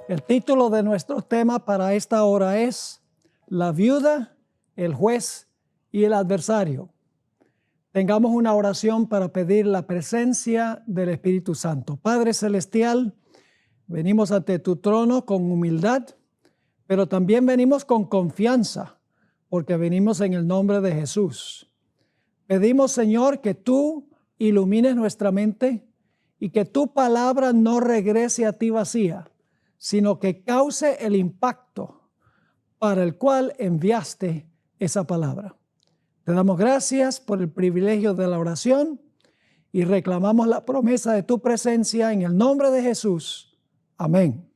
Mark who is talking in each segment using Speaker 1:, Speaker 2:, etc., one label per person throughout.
Speaker 1: El título de nuestro tema para esta hora es La viuda, el juez y el adversario. Tengamos una oración para pedir la presencia del Espíritu Santo. Padre Celestial, venimos ante tu trono con humildad, pero también venimos con confianza, porque venimos en el nombre de Jesús. Pedimos, Señor, que tú ilumines nuestra mente y que tu palabra no regrese a ti vacía, sino que cause el impacto para el cual enviaste esa palabra. Te damos gracias por el privilegio de la oración y reclamamos la promesa de tu presencia en el nombre de Jesús. Amén.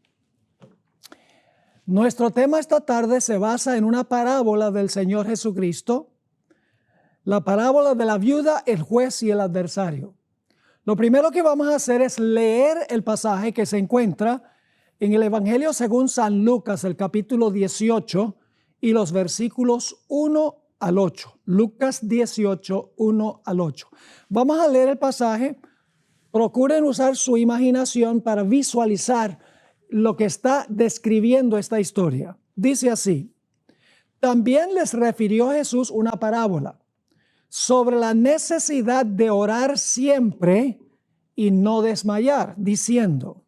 Speaker 1: Nuestro tema esta tarde se basa en una parábola del Señor Jesucristo, la parábola de la viuda, el juez y el adversario. Lo primero que vamos a hacer es leer el pasaje que se encuentra en el Evangelio según San Lucas, el capítulo 18 y los versículos 1 al 8. Lucas 18, 1 al 8. Vamos a leer el pasaje. Procuren usar su imaginación para visualizar lo que está describiendo esta historia. Dice así: también les refirió Jesús una parábola sobre la necesidad de orar siempre y no desmayar, diciendo: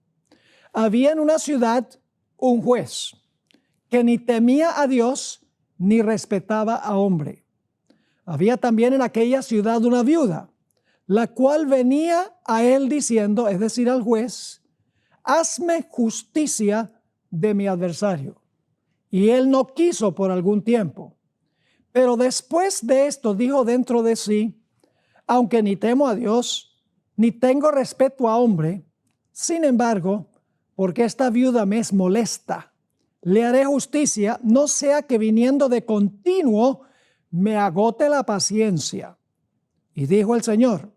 Speaker 1: había en una ciudad un juez que ni temía a Dios ni respetaba a hombre. Había también en aquella ciudad una viuda, la cual venía a él diciendo, es decir, al juez: hazme justicia de mi adversario. Y él no quiso por algún tiempo. Pero después de esto dijo dentro de sí: aunque ni temo a Dios, ni tengo respeto a hombre, sin embargo, porque esta viuda me es molesta, le haré justicia, no sea que viniendo de continuo me agote la paciencia. Y dijo el Señor: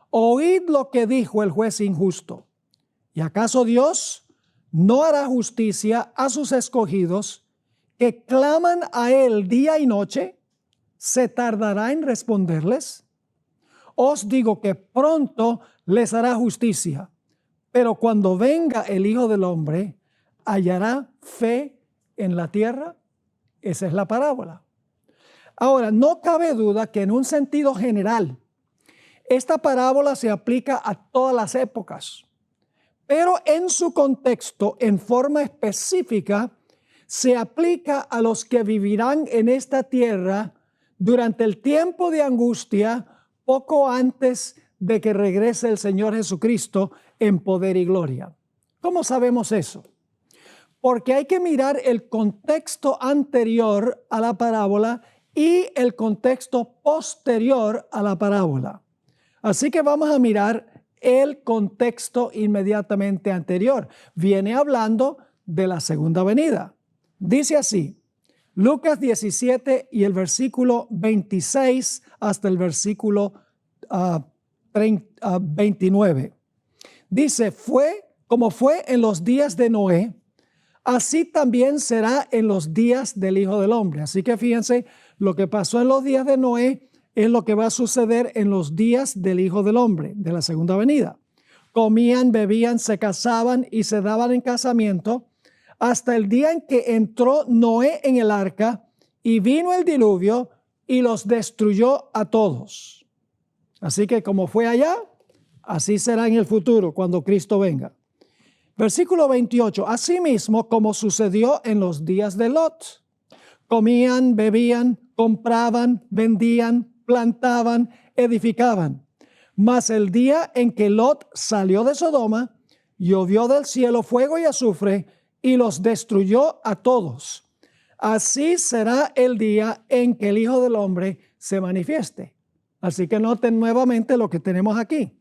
Speaker 1: oíd lo que dijo el juez injusto. ¿Y acaso Dios no hará justicia a sus escogidos que claman a él día y noche? ¿Se tardará en responderles? Os digo que pronto les hará justicia. Pero cuando venga el Hijo del Hombre, ¿hallará fe en la tierra? Esa es la parábola. Ahora, no cabe duda que en un sentido general, esta parábola se aplica a todas las épocas. Pero en su contexto, en forma específica, se aplica a los que vivirán en esta tierra durante el tiempo de angustia, poco antes de que regrese el Señor Jesucristo en poder y gloria. ¿Cómo sabemos eso? Porque hay que mirar el contexto anterior a la parábola y el contexto posterior a la parábola. Así que vamos a mirar el contexto inmediatamente anterior. Viene hablando de la segunda venida. Dice así, Lucas 17 y el versículo 26 hasta el versículo 29. Dice: como fue en los días de Noé, así también será en los días del Hijo del Hombre. Así que fíjense, lo que pasó en los días de Noé es lo que va a suceder en los días del Hijo del Hombre, de la segunda venida. Comían, bebían, se casaban y se daban en casamiento hasta el día en que entró Noé en el arca y vino el diluvio y los destruyó a todos. Así que como fue allá, así será en el futuro cuando Cristo venga. Versículo 28. Asimismo, como sucedió en los días de Lot. Comían, bebían, compraban, vendían, plantaban, edificaban. Mas el día en que Lot salió de Sodoma, llovió del cielo fuego y azufre y los destruyó a todos. Así será el día en que el Hijo del Hombre se manifieste. Así que noten nuevamente lo que tenemos aquí.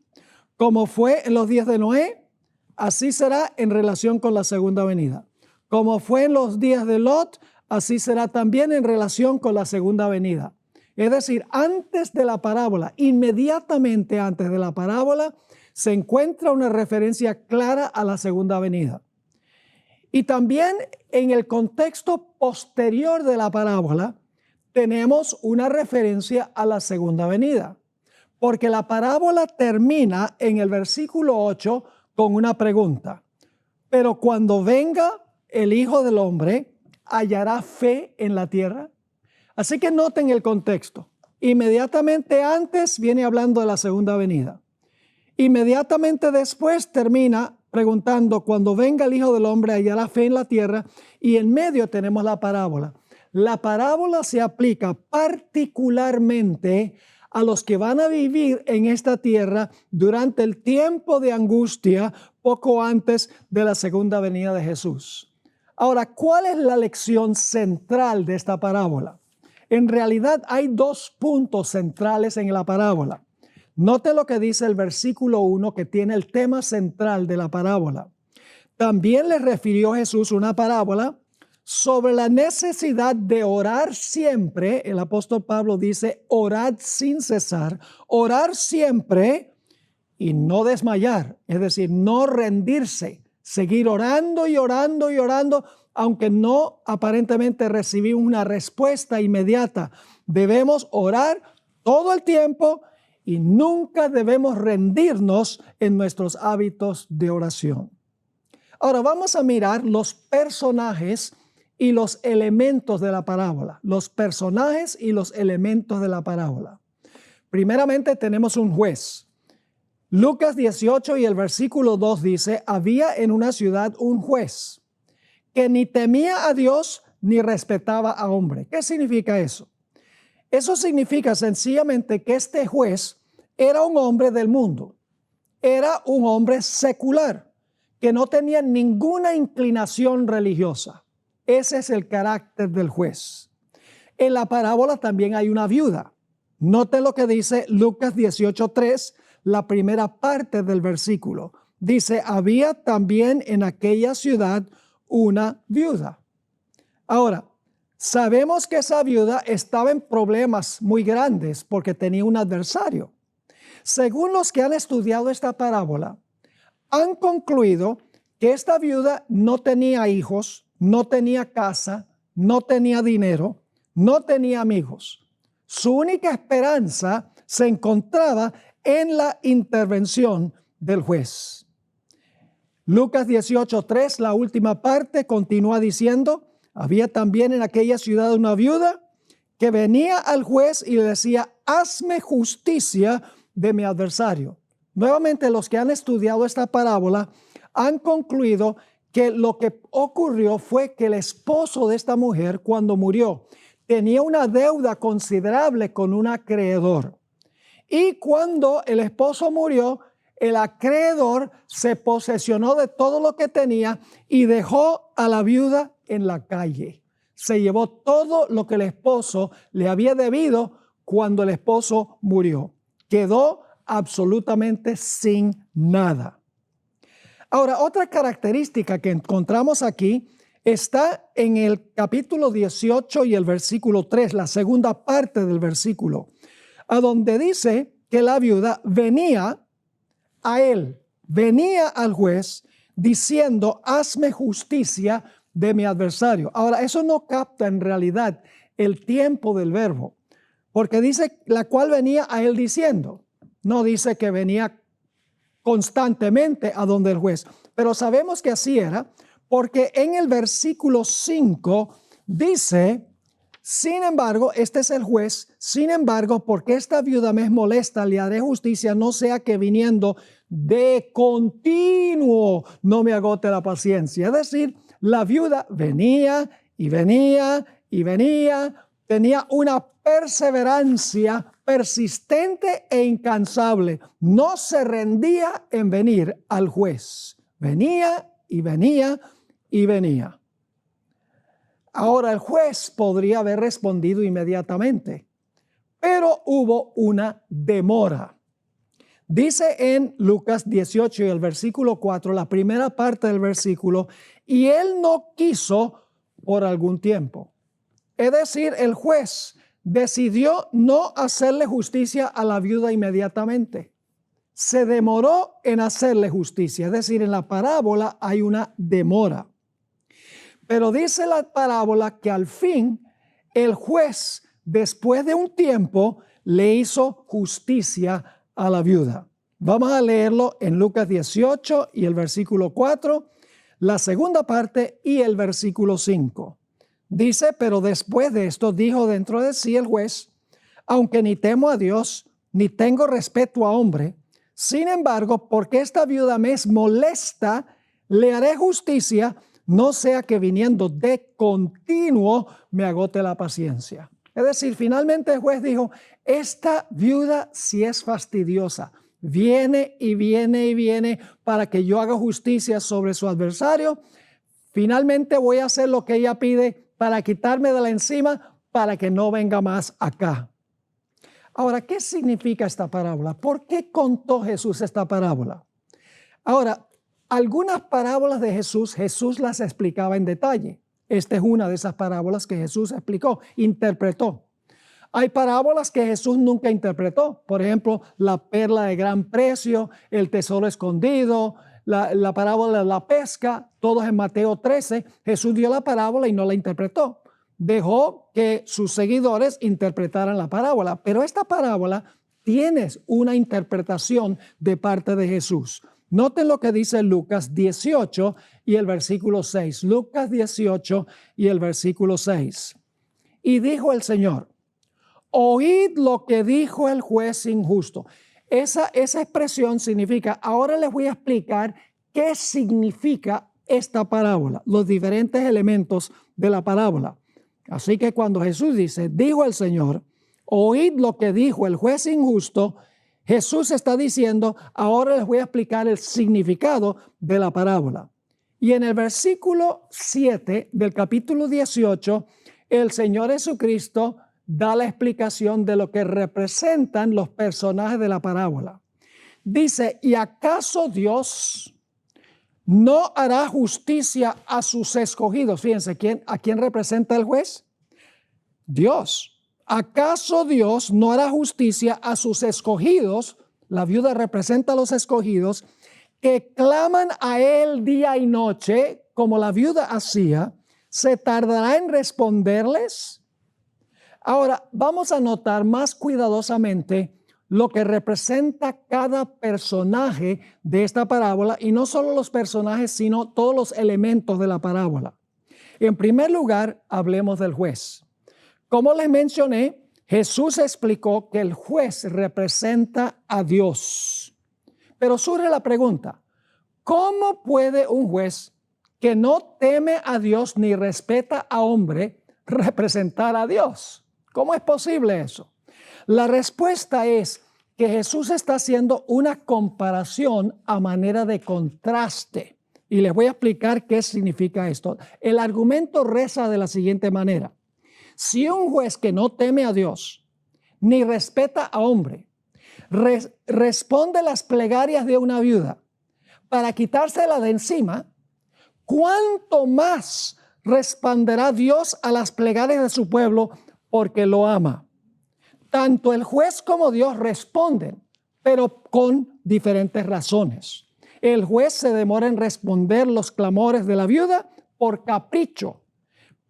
Speaker 1: Como fue en los días de Noé, así será en relación con la segunda venida. Como fue en los días de Lot, así será también en relación con la segunda venida. Es decir, antes de la parábola, inmediatamente antes de la parábola, se encuentra una referencia clara a la segunda venida. Y también en el contexto posterior de la parábola, tenemos una referencia a la segunda venida. Porque la parábola termina en el versículo 8 con una pregunta. Pero cuando venga el Hijo del Hombre, ¿hallará fe en la tierra? Así que noten el contexto. Inmediatamente antes viene hablando de la segunda venida. Inmediatamente después termina preguntando, cuando venga el Hijo del Hombre, hallará fe en la tierra. Y en medio tenemos la parábola. La parábola se aplica particularmente a los que van a vivir en esta tierra durante el tiempo de angustia poco antes de la segunda venida de Jesús. Ahora, ¿cuál es la lección central de esta parábola? En realidad hay dos puntos centrales en la parábola. Note lo que dice el versículo 1, que tiene el tema central de la parábola. También le refirió Jesús una parábola sobre la necesidad de orar siempre. El apóstol Pablo dice, orad sin cesar, orar siempre y no desmayar, es decir, no rendirse, seguir orando y orando y orando, aunque no aparentemente recibimos una respuesta inmediata. Debemos orar todo el tiempo y nunca debemos rendirnos en nuestros hábitos de oración. Ahora vamos a mirar los personajes y los elementos de la parábola. Los personajes y los elementos de la parábola. Primeramente tenemos un juez. Lucas 18 y el versículo 2 dice, había en una ciudad un juez que ni temía a Dios ni respetaba a hombre. ¿Qué significa eso? Eso significa sencillamente que este juez era un hombre del mundo. Era un hombre secular que no tenía ninguna inclinación religiosa. Ese es el carácter del juez. En la parábola también hay una viuda. Note lo que dice Lucas 18:3, la primera parte del versículo. Dice, había también en aquella ciudad una viuda. Ahora, sabemos que esa viuda estaba en problemas muy grandes porque tenía un adversario. Según los que han estudiado esta parábola, han concluido que esta viuda no tenía hijos, no tenía casa, no tenía dinero, no tenía amigos. Su única esperanza se encontraba en la intervención del juez. Lucas 18:3, la última parte, continúa diciendo, había también en aquella ciudad una viuda que venía al juez y le decía, hazme justicia de mi adversario. Nuevamente, los que han estudiado esta parábola han concluido que lo que ocurrió fue que el esposo de esta mujer, cuando murió, tenía una deuda considerable con un acreedor. Y cuando el esposo murió, el acreedor se posesionó de todo lo que tenía y dejó a la viuda en la calle. Se llevó todo lo que el esposo le había debido cuando el esposo murió. Quedó absolutamente sin nada. Ahora, otra característica que encontramos aquí está en el capítulo 18 y el versículo 3, la segunda parte del versículo, a donde dice que la viuda venía a él, venía al juez diciendo, hazme justicia de mi adversario. Ahora, eso no capta en realidad el tiempo del verbo, porque dice la cual venía a él diciendo, no dice que venía constantemente a donde el juez, pero sabemos que así era, porque en el versículo 5 dice, sin embargo, este es el juez, sin embargo, porque esta viuda me es molesta, le haré justicia, no sea que viniendo de continuo no me agote la paciencia. Es decir, la viuda venía y venía y venía, tenía una perseverancia persistente e incansable. No se rendía en venir al juez. Venía y venía y venía. Ahora el juez podría haber respondido inmediatamente, pero hubo una demora. Dice en Lucas 18 y el versículo 4, la primera parte del versículo, y él no quiso por algún tiempo. Es decir, el juez decidió no hacerle justicia a la viuda inmediatamente. Se demoró en hacerle justicia, es decir, en la parábola hay una demora. Pero dice la parábola que al fin el juez, después de un tiempo, le hizo justicia a la viuda. Vamos a leerlo en Lucas 18 y el versículo 4. la segunda parte y el versículo 5. Dice, pero después de esto dijo dentro de sí el juez, aunque ni temo a Dios, ni tengo respeto a hombre, sin embargo, porque esta viuda me es molesta, le haré justicia, no sea que viniendo de continuo me agote la paciencia. Es decir, finalmente el juez dijo, esta viuda sí es fastidiosa, viene y viene y viene para que yo haga justicia sobre su adversario. Finalmente voy a hacer lo que ella pide para quitarme de la encima, para que no venga más acá. Ahora, ¿qué significa esta parábola? ¿Por qué contó Jesús esta parábola? Ahora, algunas parábolas de Jesús las explicaba en detalle. Esta es una de esas parábolas que Jesús explicó, interpretó. Hay parábolas que Jesús nunca interpretó. Por ejemplo, la perla de gran precio, el tesoro escondido, la parábola de la pesca, todos en Mateo 13. Jesús dio la parábola y no la interpretó. Dejó que sus seguidores interpretaran la parábola. Pero esta parábola tiene una interpretación de parte de Jesús. Noten lo que dice Lucas 18 y el versículo 6. Lucas 18 y el versículo 6. Y dijo el Señor, oíd lo que dijo el juez injusto. Esa expresión significa, ahora les voy a explicar qué significa esta parábola, los diferentes elementos de la parábola. Así que cuando Jesús dice, dijo el Señor, oíd lo que dijo el juez injusto, Jesús está diciendo, ahora les voy a explicar el significado de la parábola. Y en el versículo 7 del capítulo 18, el Señor Jesucristo da la explicación de lo que representan los personajes de la parábola. Dice, ¿y acaso Dios no hará justicia a sus escogidos? Fíjense, ¿a quién representa el juez? Dios. ¿Acaso Dios no hará justicia a sus escogidos? La viuda representa a los escogidos que claman a Él día y noche, como la viuda hacía. ¿Se tardará en responderles? Ahora, vamos a notar más cuidadosamente lo que representa cada personaje de esta parábola, y no solo los personajes, sino todos los elementos de la parábola. En primer lugar, hablemos del juez. Como les mencioné, Jesús explicó que el juez representa a Dios. Pero surge la pregunta, ¿cómo puede un juez que no teme a Dios ni respeta a hombre representar a Dios? ¿Cómo es posible eso? La respuesta es que Jesús está haciendo una comparación a manera de contraste. Y les voy a explicar qué significa esto. El argumento reza de la siguiente manera. Si un juez que no teme a Dios ni respeta a hombre responde las plegarias de una viuda para quitársela de encima, ¿cuánto más responderá Dios a las plegarias de su pueblo porque lo ama? Tanto el juez como Dios responden, pero con diferentes razones. El juez se demora en responder los clamores de la viuda por capricho,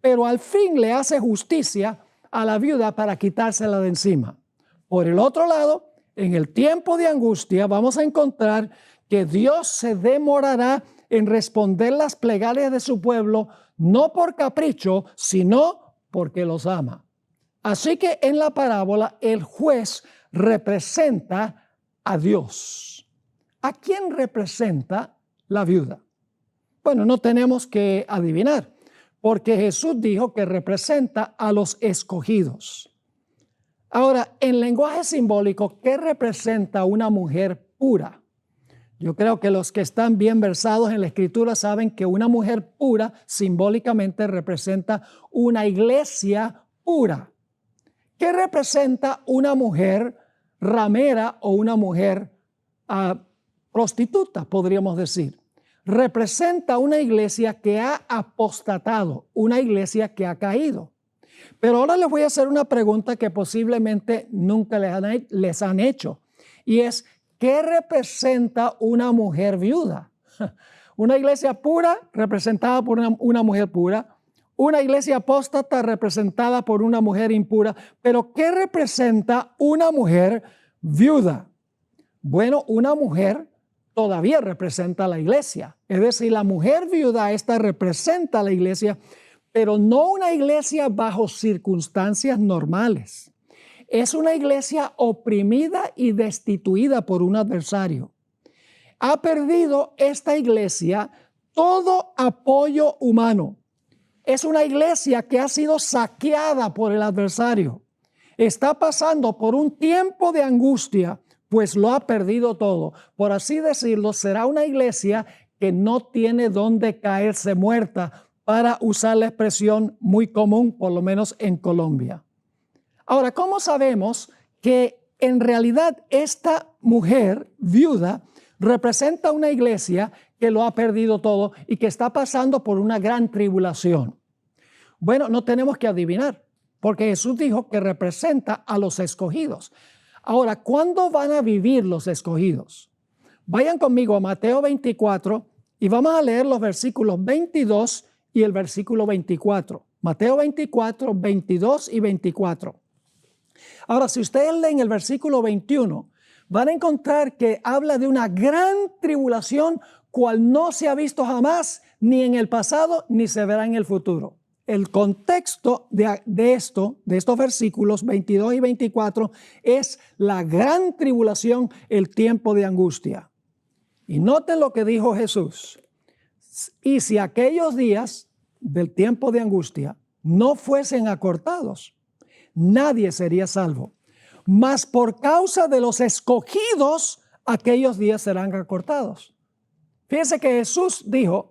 Speaker 1: pero al fin le hace justicia a la viuda para quitársela de encima. Por el otro lado, en el tiempo de angustia vamos a encontrar que Dios se demorará en responder las plegarias de su pueblo, no por capricho, sino porque los ama. Así que en la parábola el juez representa a Dios. ¿A quién representa la viuda? Bueno, no tenemos que adivinar, porque Jesús dijo que representa a los escogidos. Ahora, en lenguaje simbólico, ¿qué representa una mujer pura? Yo creo que los que están bien versados en la Escritura saben que una mujer pura simbólicamente representa una iglesia pura. ¿Qué representa una mujer ramera o una mujer prostituta, podríamos decir? Representa una iglesia que ha apostatado, una iglesia que ha caído. Pero ahora les voy a hacer una pregunta que posiblemente nunca les han hecho, y es, ¿qué representa una mujer viuda? Una iglesia pura representada por una mujer pura, una iglesia apóstata representada por una mujer impura, pero ¿qué representa una mujer viuda? Bueno, una mujer todavía representa a la iglesia. Es decir, la mujer viuda esta representa a la iglesia, pero no una iglesia bajo circunstancias normales. Es una iglesia oprimida y destituida por un adversario. Ha perdido esta iglesia todo apoyo humano. Es una iglesia que ha sido saqueada por el adversario. Está pasando por un tiempo de angustia, pues lo ha perdido todo. Por así decirlo, será una iglesia que no tiene dónde caerse muerta, para usar la expresión muy común, por lo menos en Colombia. Ahora, ¿cómo sabemos que en realidad esta mujer viuda representa una iglesia que lo ha perdido todo y que está pasando por una gran tribulación? Bueno, no tenemos que adivinar, porque Jesús dijo que representa a los escogidos. Ahora, ¿cuándo van a vivir los escogidos? Vayan conmigo a Mateo 24 y vamos a leer los versículos 22 y el versículo 24. Mateo 24, 22 y 24. Ahora, si ustedes leen el versículo 21, van a encontrar que habla de una gran tribulación cual no se ha visto jamás, ni en el pasado, ni se verá en el futuro. El contexto de estos versículos 22 y 24 es la gran tribulación, el tiempo de angustia. Y noten lo que dijo Jesús. Y si aquellos días del tiempo de angustia no fuesen acortados, nadie sería salvo. Mas por causa de los escogidos, aquellos días serán acortados. Fíjense que Jesús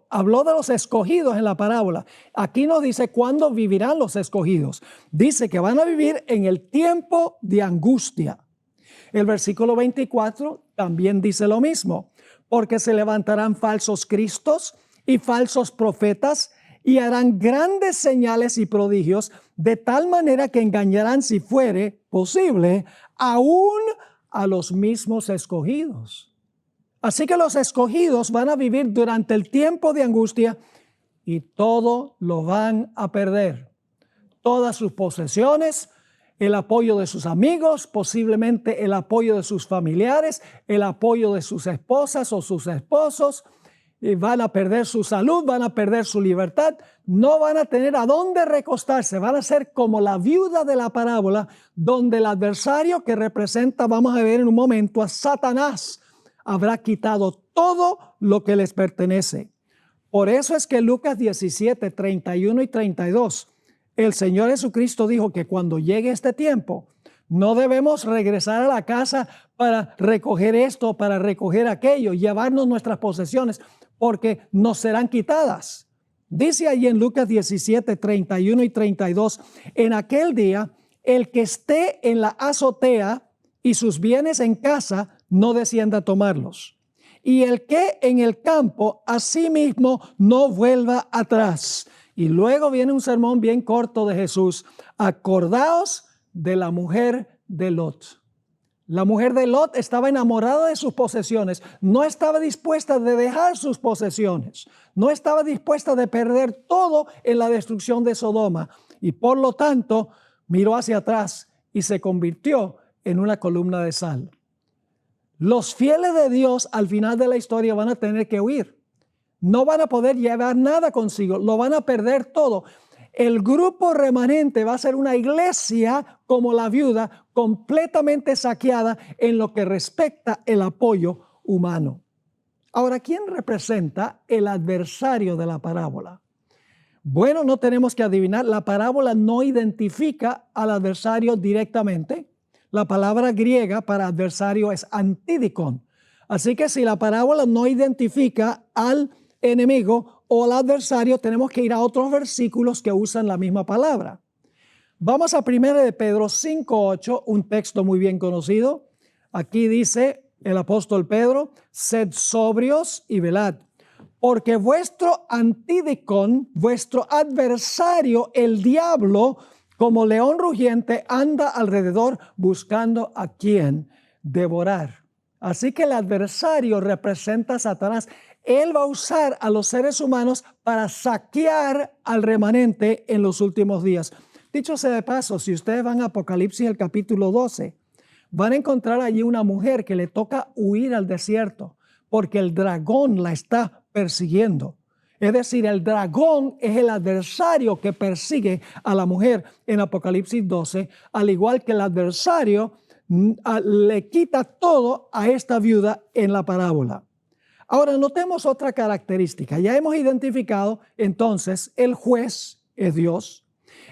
Speaker 1: habló de los escogidos en la parábola. Aquí nos dice cuándo vivirán los escogidos. Dice que van a vivir en el tiempo de angustia. El versículo 24 también dice lo mismo. Porque se levantarán falsos cristos y falsos profetas y harán grandes señales y prodigios, de tal manera que engañarán, si fuere posible, aún a los mismos escogidos. Así que los escogidos van a vivir durante el tiempo de angustia y todo lo van a perder. Todas sus posesiones, el apoyo de sus amigos, posiblemente el apoyo de sus familiares, el apoyo de sus esposas o sus esposos, y van a perder su salud, van a perder su libertad, no van a tener a dónde recostarse, van a ser como la viuda de la parábola, donde el adversario que representa, vamos a ver en un momento, a Satanás, habrá quitado todo lo que les pertenece. Por eso es que Lucas 17, 31 y 32, el Señor Jesucristo dijo que cuando llegue este tiempo, no debemos regresar a la casa para recoger esto, para recoger aquello, llevarnos nuestras posesiones, porque nos serán quitadas. Dice allí en Lucas 17, 31 y 32, en aquel día, el que esté en la azotea y sus bienes en casa, no descienda a tomarlos. Y el que en el campo, asimismo, no vuelva atrás. Y luego viene un sermón bien corto de Jesús. Acordaos de la mujer de Lot. La mujer de Lot estaba enamorada de sus posesiones. No estaba dispuesta de dejar sus posesiones. No estaba dispuesta de perder todo en la destrucción de Sodoma. Y por lo tanto, miró hacia atrás y se convirtió en una columna de sal. Los fieles de Dios al final de la historia van a tener que huir. No van a poder llevar nada consigo, lo van a perder todo. El grupo remanente va a ser una iglesia como la viuda, completamente saqueada en lo que respecta el apoyo humano. Ahora, ¿quién representa el adversario de la parábola? Bueno, no tenemos que adivinar, la parábola no identifica al adversario directamente. La palabra griega para adversario es antidikon. Así que si la parábola no identifica al enemigo o al adversario, tenemos que ir a otros versículos que usan la misma palabra. Vamos a 1 de Pedro 5:8, un texto muy bien conocido. Aquí dice el apóstol Pedro, sed sobrios y velad, porque vuestro antidikon, vuestro adversario, el diablo, como león rugiente, anda alrededor buscando a quien devorar. Así que el adversario representa a Satanás. Él va a usar a los seres humanos para saquear al remanente en los últimos días. Dicho sea de paso, si ustedes van a Apocalipsis, el capítulo 12, van a encontrar allí una mujer que le toca huir al desierto, porque el dragón la está persiguiendo. Es decir, el dragón es el adversario que persigue a la mujer en Apocalipsis 12, al igual que el adversario le quita todo a esta viuda en la parábola. Ahora, notemos otra característica. Ya hemos identificado entonces el juez es Dios.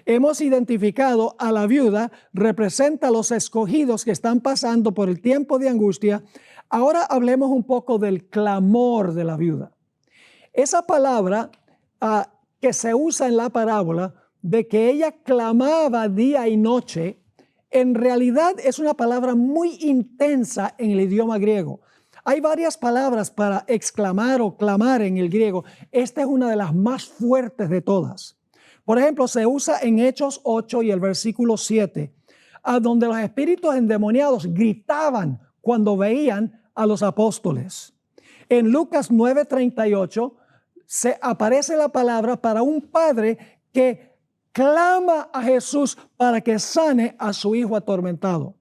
Speaker 1: Hemos identificado a la viuda, representa a los escogidos que están pasando por el tiempo de angustia. Ahora hablemos un poco del clamor de la viuda. Esa palabra que se usa en la parábola de que ella clamaba día y noche, en realidad es una palabra muy intensa en el idioma griego. Hay varias palabras para exclamar o clamar en el griego. Esta es una de las más fuertes de todas. Por ejemplo, se usa en Hechos 8 y el versículo 7, a donde los espíritus endemoniados gritaban cuando veían a los apóstoles. En Lucas 9:38 se aparece la palabra para un padre que clama a Jesús para que sane a su hijo atormentado.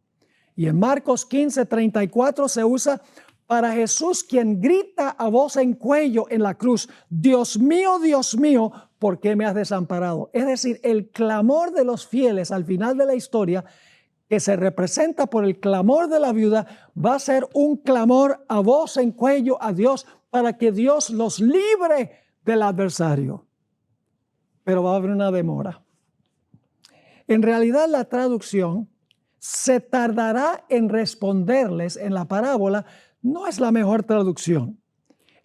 Speaker 1: Y en Marcos 15:34 se usa para Jesús, quien grita a voz en cuello en la cruz: Dios mío, ¿por qué me has desamparado? Es decir, el clamor de los fieles al final de la historia, que se representa por el clamor de la viuda, va a ser un clamor a voz en cuello a Dios para que Dios los libre del adversario. Pero va a haber una demora. En realidad, la traducción se tardará en responderles en la parábola. No es la mejor traducción.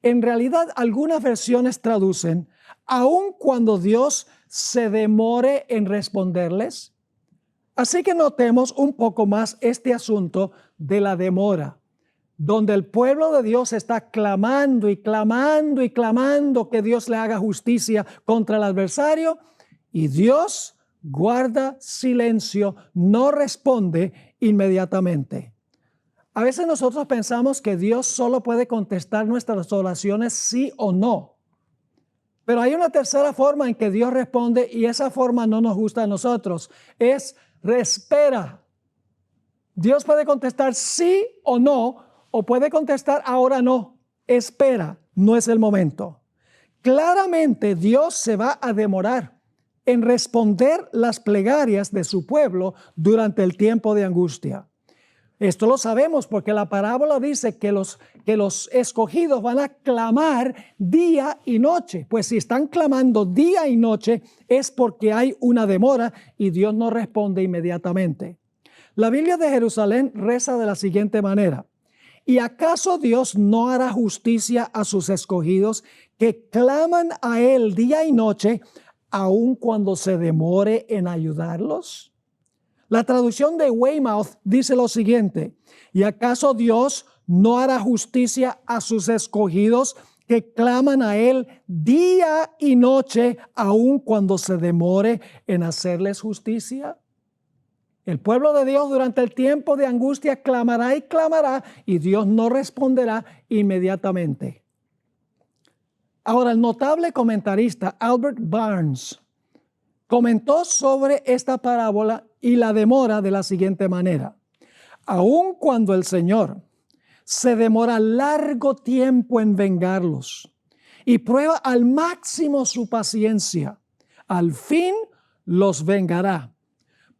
Speaker 1: En realidad, algunas versiones traducen, aun cuando Dios se demore en responderles. Así que notemos un poco más este asunto de la demora, donde el pueblo de Dios está clamando y clamando y clamando que Dios le haga justicia contra el adversario, y Dios guarda silencio, no responde inmediatamente. A veces nosotros pensamos que Dios solo puede contestar nuestras oraciones sí o no. Pero hay una tercera forma en que Dios responde, y esa forma no nos gusta a nosotros. Es espera. Dios puede contestar sí o no, o puede contestar ahora no. Espera, no es el momento. Claramente Dios se va a demorar en responder las plegarias de su pueblo durante el tiempo de angustia. Esto lo sabemos porque la parábola dice que los escogidos van a clamar día y noche. Pues si están clamando día y noche es porque hay una demora y Dios no responde inmediatamente. La Biblia de Jerusalén reza de la siguiente manera: ¿y acaso Dios no hará justicia a sus escogidos que claman a Él día y noche, aun cuando se demore en ayudarlos? La traducción de Weymouth dice lo siguiente: ¿y acaso Dios no hará justicia a sus escogidos que claman a Él día y noche, aun cuando se demore en hacerles justicia? El pueblo de Dios durante el tiempo de angustia clamará y Dios no responderá inmediatamente. Ahora, el notable comentarista Albert Barnes comentó sobre esta parábola y la demora de la siguiente manera: aun cuando el Señor se demora largo tiempo en vengarlos y prueba al máximo su paciencia, al fin los vengará.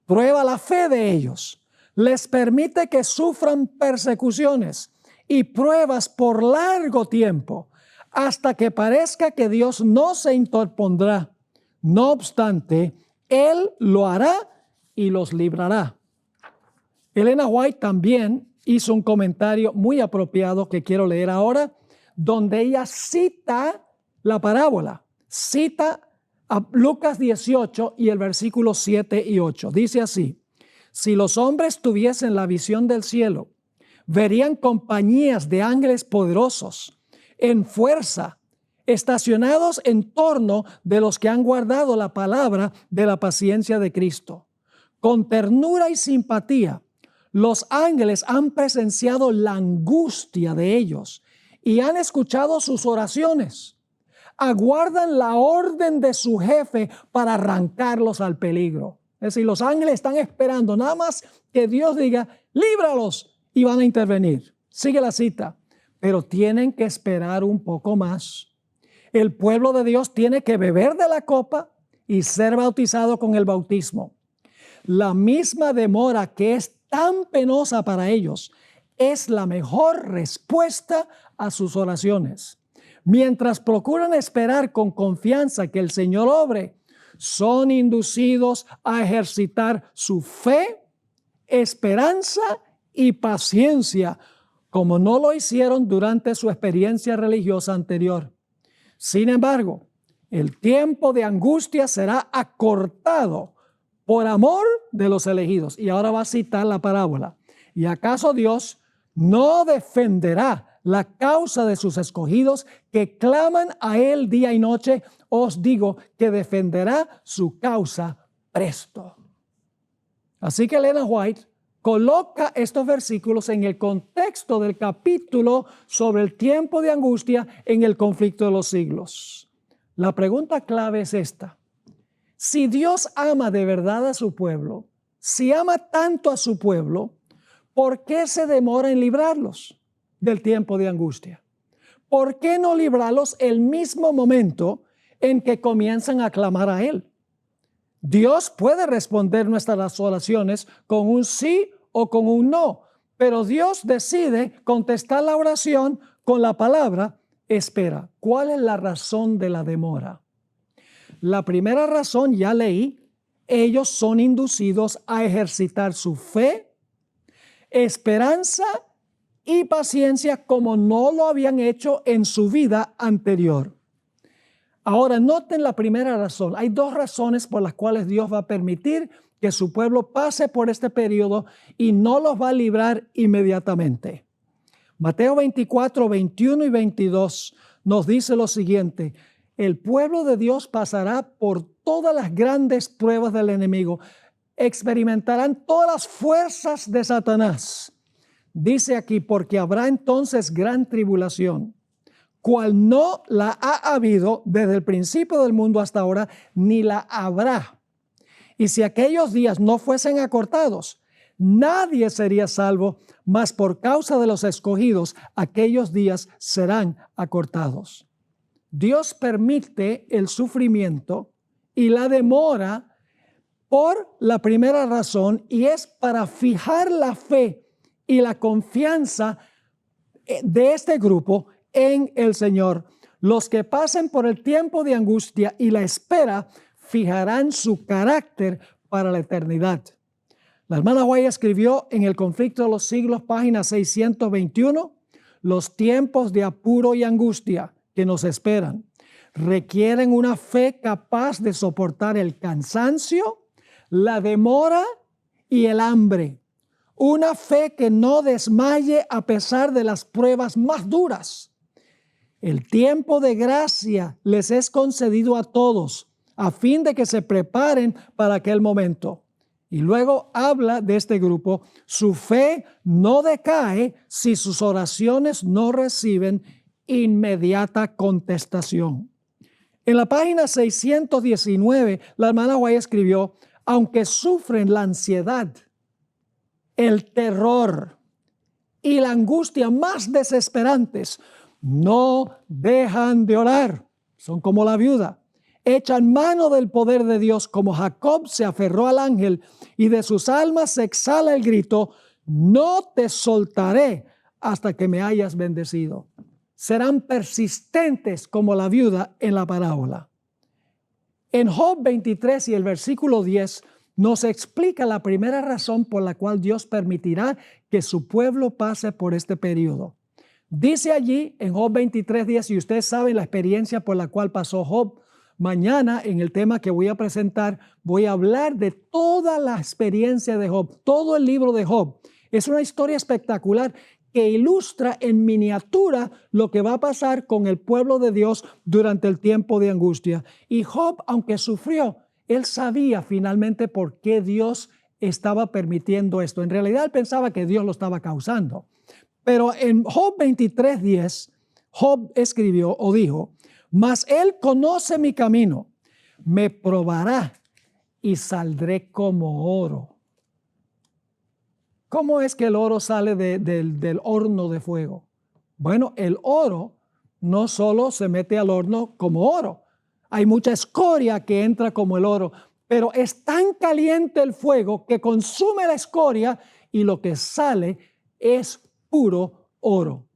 Speaker 1: Prueba la fe de ellos, les permite que sufran persecuciones y pruebas por largo tiempo, hasta que parezca que Dios no se interpondrá. No obstante, Él lo hará y los librará. Elena White también hizo un comentario muy apropiado que quiero leer ahora, donde ella cita la parábola, cita a Lucas 18 y el versículo 7 y 8. Dice así: si los hombres tuviesen la visión del cielo, verían compañías de ángeles poderosos en fuerza, estacionados en torno de los que han guardado la palabra de la paciencia de Cristo. Con ternura y simpatía, los ángeles han presenciado la angustia de ellos y han escuchado sus oraciones. Aguardan la orden de su jefe para arrancarlos al peligro. Es decir, los ángeles están esperando nada más que Dios diga: líbralos, y van a intervenir. Sigue la cita: pero tienen que esperar un poco más. El pueblo de Dios tiene que beber de la copa y ser bautizado con el bautismo. La misma demora que es tan penosa para ellos es la mejor respuesta a sus oraciones. Mientras procuran esperar con confianza que el Señor obre, son inducidos a ejercitar su fe, esperanza y paciencia, como no lo hicieron durante su experiencia religiosa anterior. Sin embargo, el tiempo de angustia será acortado por amor de los elegidos. Y ahora va a citar la parábola. ¿Y acaso Dios no defenderá la causa de sus escogidos que claman a Él día y noche? Os digo que defenderá su causa presto. Así que Elena White coloca estos versículos en el contexto del capítulo sobre el tiempo de angustia en el conflicto de los siglos. La pregunta clave es esta. Si Dios ama de verdad a su pueblo, si ama tanto a su pueblo, ¿por qué se demora en librarlos del tiempo de angustia? ¿Por qué no librarlos el mismo momento en que comienzan a clamar a Él? Dios puede responder nuestras oraciones con un sí o con un no, pero Dios decide contestar la oración con la palabra espera. ¿Cuál es la razón de la demora? La primera razón ya leí, ellos son inducidos a ejercitar su fe, esperanza y paciencia como no lo habían hecho en su vida anterior. Ahora, noten la primera razón. Hay dos razones por las cuales Dios va a permitir que su pueblo pase por este periodo y no los va a librar inmediatamente. Mateo 24, 21 y 22 nos dice lo siguiente: el pueblo de Dios pasará por todas las grandes pruebas del enemigo, experimentarán todas las fuerzas de Satanás. Dice aquí, porque habrá entonces gran tribulación, cual no la ha habido desde el principio del mundo hasta ahora, ni la habrá. Y si aquellos días no fuesen acortados, nadie sería salvo, mas por causa de los escogidos, aquellos días serán acortados. Dios permite el sufrimiento y la demora por la primera razón, y es para fijar la fe y la confianza de este grupo en el Señor. Los que pasen por el tiempo de angustia y la espera fijarán su carácter para la eternidad. La hermana White escribió en El conflicto de los siglos, página 621, los tiempos de apuro y angustia que nos esperan requieren una fe capaz de soportar el cansancio, la demora y el hambre. Una fe que no desmaye a pesar de las pruebas más duras. El tiempo de gracia les es concedido a todos, a fin de que se preparen para aquel momento. Y luego habla de este grupo: su fe no decae si sus oraciones no reciben inmediata contestación. En la página 619, la hermana White escribió: aunque sufren la ansiedad, el terror y la angustia más desesperantes, no dejan de orar. Son como la viuda. Echan mano del poder de Dios como Jacob se aferró al ángel, y de sus almas se exhala el grito: no te soltaré hasta que me hayas bendecido. Serán persistentes como la viuda en la parábola. En Job 23 y el versículo 10 nos explica la primera razón por la cual Dios permitirá que su pueblo pase por este periodo. Dice allí en Job 23:10, y ustedes saben la experiencia por la cual pasó Job. Mañana, en el tema que voy a presentar, voy a hablar de toda la experiencia de Job, todo el libro de Job. Es una historia espectacular que ilustra en miniatura lo que va a pasar con el pueblo de Dios durante el tiempo de angustia. Y Job, aunque sufrió, él sabía finalmente por qué Dios estaba permitiendo esto. En realidad, él pensaba que Dios lo estaba causando. Pero en Job 23:10, Job escribió o dijo: mas él conoce mi camino, me probará y saldré como oro. ¿Cómo es que el oro sale del horno de fuego? Bueno, el oro no solo se mete al horno como oro. Hay mucha escoria que entra como el oro, pero es tan caliente el fuego que consume la escoria y lo que sale es puro oro.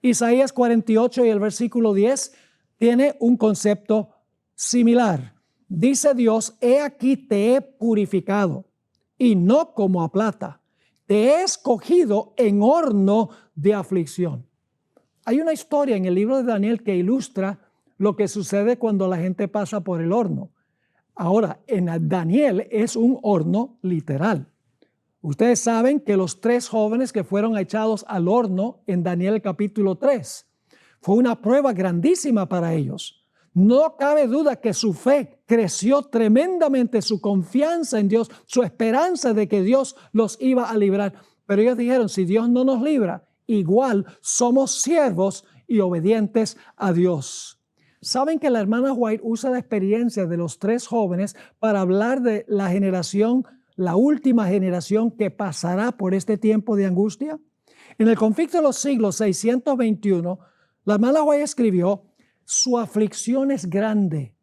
Speaker 1: Isaías 48 y el versículo 10 tiene un concepto similar. Dice Dios, he aquí te he purificado y no como a plata. Te he escogido en horno de aflicción. Hay una historia en el libro de Daniel que ilustra lo que sucede cuando la gente pasa por el horno. Ahora, en Daniel es un horno literal. Ustedes saben que los 3 jóvenes que fueron echados al horno en Daniel capítulo 3 fue una prueba grandísima para ellos. No cabe duda que su fe creció tremendamente, su confianza en Dios, su esperanza de que Dios los iba a librar. Pero ellos dijeron, si Dios no nos libra, igual somos siervos y obedientes a Dios. ¿Saben que la hermana White usa la experiencia de los 3 jóvenes para hablar de la generación, la última generación que pasará por este tiempo de angustia? En el conflicto de los siglos 621, la hermana White escribió, su aflicción es grande.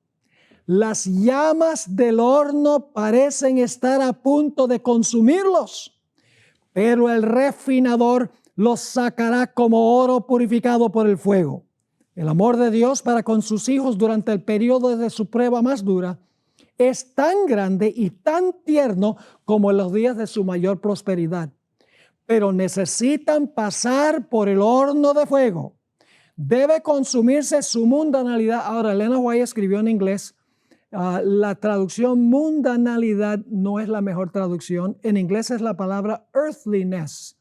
Speaker 1: Las llamas del horno parecen estar a punto de consumirlos, pero el refinador los sacará como oro purificado por el fuego. El amor de Dios para con sus hijos durante el periodo de su prueba más dura es tan grande y tan tierno como en los días de su mayor prosperidad. Pero necesitan pasar por el horno de fuego. Debe consumirse su mundanalidad. Ahora, Elena White escribió en inglés, la traducción mundanalidad no es la mejor traducción. En inglés es la palabra earthliness,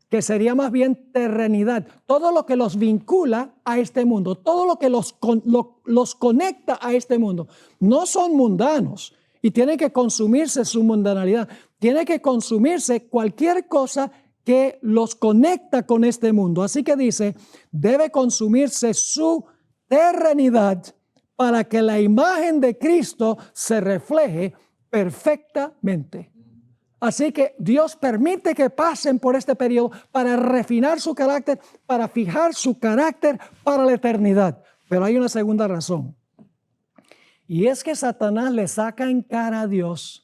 Speaker 1: que sería más bien terrenidad. Todo lo que los vincula a este mundo, todo lo que los conecta a este mundo, no son mundanos y tiene que consumirse su mundanalidad. Tiene que consumirse cualquier cosa que los conecta con este mundo. Así que dice, debe consumirse su terrenidad para que la imagen de Cristo se refleje perfectamente. Así que Dios permite que pasen por este periodo para refinar su carácter, para fijar su carácter para la eternidad. Pero hay una segunda razón. Y es que Satanás le saca en cara a Dios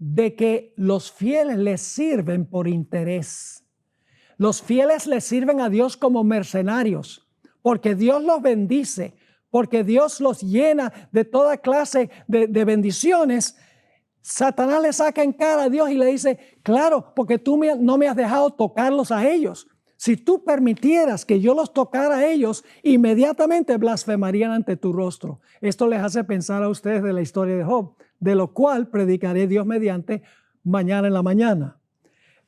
Speaker 1: de que los fieles les sirven por interés. Los fieles les sirven a Dios como mercenarios, porque Dios los bendice, porque Dios los llena de toda clase de bendiciones. Satanás le saca en cara a Dios y le dice, claro, porque tú no me has dejado tocarlos a ellos. Si tú permitieras que yo los tocara a ellos, inmediatamente blasfemarían ante tu rostro. Esto les hace pensar a ustedes de la historia de Job, de lo cual predicaré Dios mediante mañana en la mañana.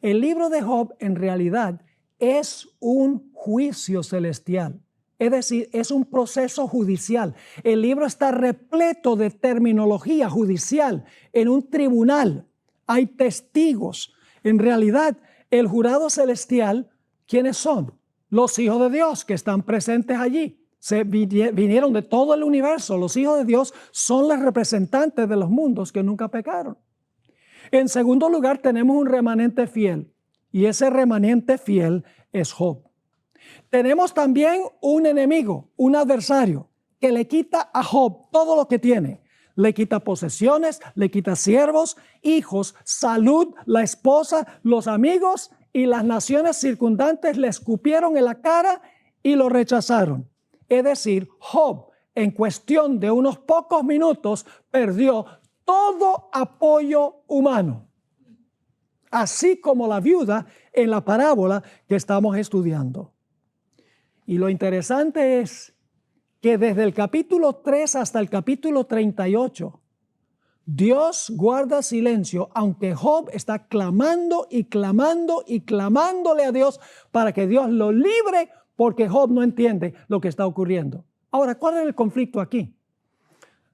Speaker 1: El libro de Job en realidad es un juicio celestial. Es decir, es un proceso judicial. El libro está repleto de terminología judicial. En un tribunal hay testigos. En realidad, el jurado celestial, ¿quiénes son? Los hijos de Dios que están presentes allí. Vinieron de todo el universo. Los hijos de Dios son los representantes de los mundos que nunca pecaron. En segundo lugar, tenemos un remanente fiel. Y ese remanente fiel es Job. Tenemos también un enemigo, un adversario, que le quita a Job todo lo que tiene. Le quita posesiones, le quita siervos, hijos, salud, la esposa, los amigos y las naciones circundantes le escupieron en la cara y lo rechazaron. Es decir, Job, en cuestión de unos pocos minutos, perdió todo apoyo humano. Así como la viuda en la parábola que estamos estudiando. Y lo interesante es que desde el capítulo 3 hasta el capítulo 38, Dios guarda silencio, aunque Job está clamando y clamando y clamándole a Dios para que Dios lo libre, porque Job no entiende lo que está ocurriendo. Ahora, ¿cuál es el conflicto aquí?